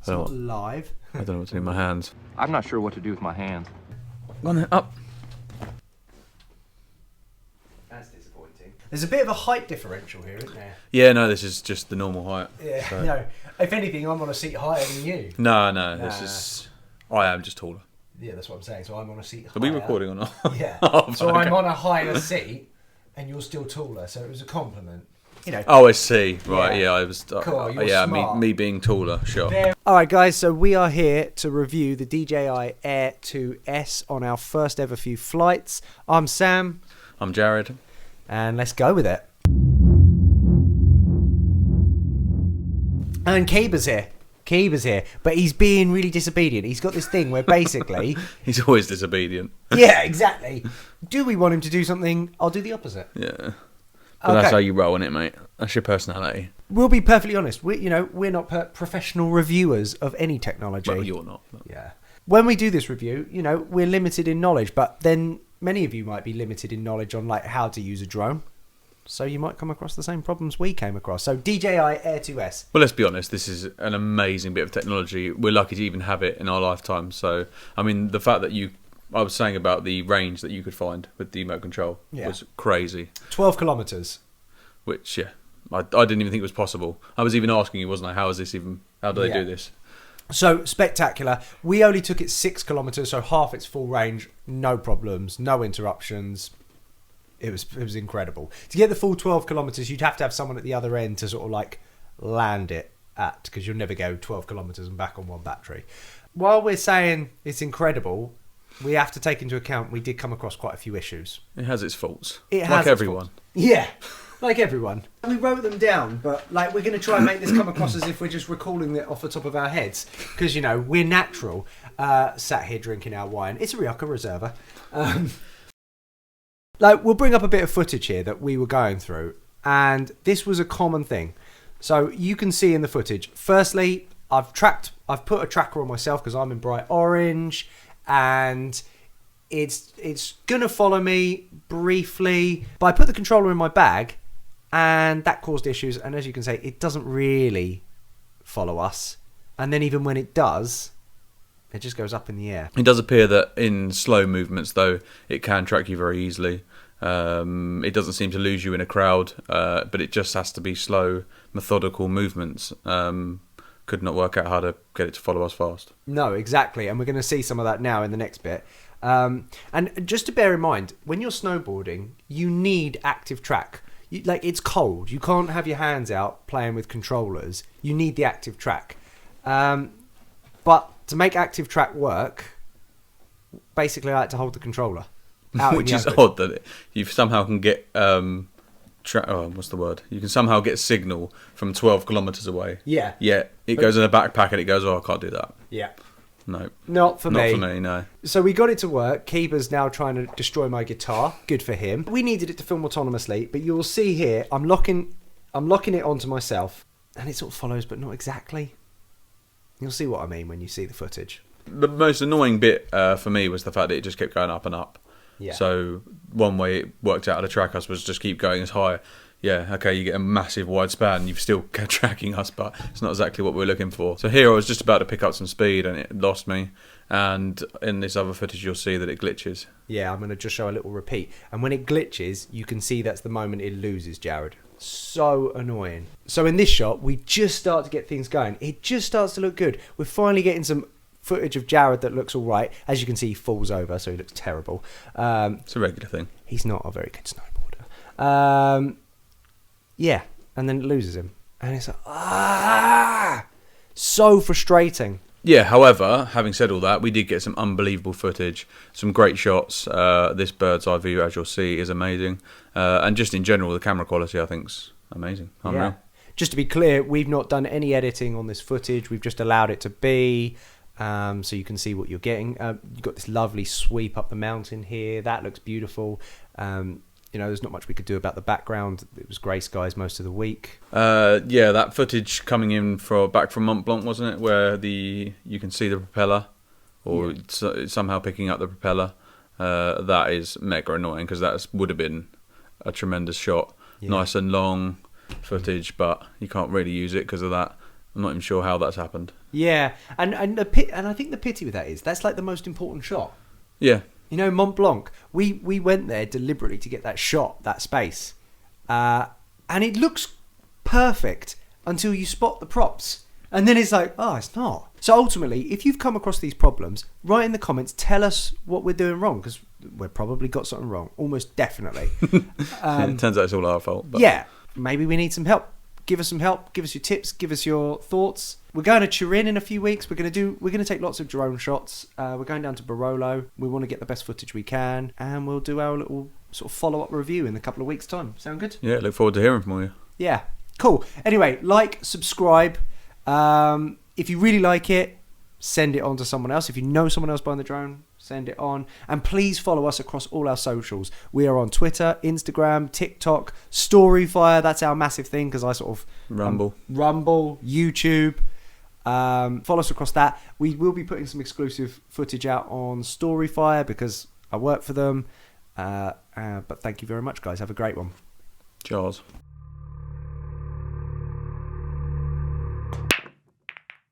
It's not live. I don't know what to do with my hands. I'm not sure what to do with my hands. Go on then, up. That's disappointing. There's a bit of a height differential here, isn't there? Yeah, no, this is just the normal height. Yeah, so. no. If anything, I'm on a seat higher than you. No, this is... I am just taller. Yeah, that's what I'm saying. So I'm on a seat higher. Are we recording or not? Yeah. Oh, so okay. I'm on a higher seat, and you're still taller. So it was a compliment. You know. Oh, I see. Right, yeah, I was... Cool, you're yeah, smart. me being taller, sure. Alright guys, so we are here to review the DJI Air 2S on our first ever few flights. I'm Sam. I'm Jared. And let's go with it. And Keeba's here. But he's being really disobedient. He's got this thing where basically... He's always disobedient. Yeah, exactly. Do we want him to do something? I'll do the opposite. Yeah. But that's how you roll, innit, mate? That's your personality. We'll be perfectly honest. We're not professional reviewers of any technology. Well, you're not. But... Yeah. When we do this review, we're limited in knowledge, but then many of you might be limited in knowledge on like how to use a drone. So you might come across the same problems we came across. So DJI Air 2S. Well, let's be honest. This is an amazing bit of technology. We're lucky to even have it in our lifetime. So, I mean, the fact that I was saying about the range that you could find with the remote control was crazy. 12 kilometres. Which, yeah, I didn't even think it was possible. I was even asking you, wasn't I, how do they do this? So, spectacular. We only took it 6 kilometres, so half its full range, no problems, no interruptions. It was incredible. To get the full 12 kilometres, you'd have to have someone at the other end to sort of like land it at, because you'll never go 12 kilometres and back on one battery. While we're saying it's incredible, we have to take into account we did come across quite a few issues. It has its faults. Like everyone. Yeah, like everyone. We wrote them down, but like we're going to try and make this come across as if we're just recalling it off the top of our heads, because we're natural. Sat here drinking our wine. It's a Rioja Reserva. We'll bring up a bit of footage here that we were going through, and this was a common thing. So you can see in the footage. Firstly, I've put a tracker on myself because I'm in bright orange, and it's gonna follow me briefly. But I put the controller in my bag, and that caused issues. And as you can see, it doesn't really follow us. And then even when it does, it just goes up in the air. It does appear that in slow movements, though, it can track you very easily. It doesn't seem to lose you in a crowd, but it just has to be slow, methodical movements. Could not work out how to get it to follow us fast. No, exactly. And we're going to see some of that now in the next bit. And just to bear in mind, when you're snowboarding, you need active track. It's cold. You can't have your hands out playing with controllers. You need the active track. But to make active track work, basically I had to hold the controller. Which is odd that you somehow can get... what's the word? You can somehow get signal from 12 kilometres away. Yeah. Yeah, it goes in a backpack and it goes, I can't do that. Yeah. No. Not for me. Not for me, no. So we got it to work. Keeba's now trying to destroy my guitar. Good for him. We needed it to film autonomously, but you'll see here, I'm locking it onto myself, and it sort of follows, but not exactly. You'll see what I mean when you see the footage. The most annoying bit for me was the fact that it just kept going up and up. Yeah. So one way it worked out to track us was just keep going as high. Yeah, okay, you get a massive wide span, you've still kept tracking us, but it's not exactly what we're looking for. So here I was just about to pick up some speed and it lost me. And in this other footage, you'll see that it glitches. Yeah, I'm going to just show a little repeat. And when it glitches, you can see that's the moment it loses, Jared. So annoying. So in this shot, we just start to get things going. It just starts to look good. We're finally getting some footage of Jared that looks all right. As you can see, he falls over, so he looks terrible. It's a regular thing. He's not a very good snowboarder. Yeah, and then it loses him. And it's like, so frustrating. Yeah, however, having said all that, we did get some unbelievable footage, some great shots. This bird's eye view, as you'll see, is amazing. And just in general, the camera quality, I think, is amazing. Unreal. Yeah. Just to be clear, we've not done any editing on this footage. We've just allowed it to be, so you can see what you're getting. You've got this lovely sweep up the mountain here. That looks beautiful. There's not much we could do about the background. It was grey skies most of the week. Yeah, that footage coming in back from Mont Blanc, wasn't it? Where you can see the propeller, or it's somehow picking up the propeller. That is mega annoying because that would have been a tremendous shot. Yeah. Nice and long footage, but you can't really use it because of that. I'm not even sure how that's happened. Yeah, and I think the pity with that is that's like the most important shot. Yeah. You know, Mont Blanc. We went there deliberately to get that shot, that space, and it looks perfect until you spot the props, and then it's like, oh, it's not. So ultimately, if you've come across these problems, write in the comments, tell us what we're doing wrong, because we've probably got something wrong, almost definitely. It turns out it's all our fault. But. Yeah, maybe we need some help. Give us some help. Give us your tips. Give us your thoughts. We're going to Turin in a few weeks. We're going to take lots of drone shots. We're going down to Barolo. We want to get the best footage we can, and we'll do our little sort of follow-up review in a couple of weeks' time. Sound good? Yeah, look forward to hearing from you. Yeah, cool. Anyway, like, subscribe. If you really like it, send it on to someone else. If you know someone else buying the drone, send it on. And please follow us across all our socials. We are on Twitter, Instagram, TikTok, Storyfire. That's our massive thing because I sort of... Rumble, YouTube. Follow us across that. We will be putting some exclusive footage out on Storyfire because I work for them. But thank you very much, guys. Have a great one. Cheers.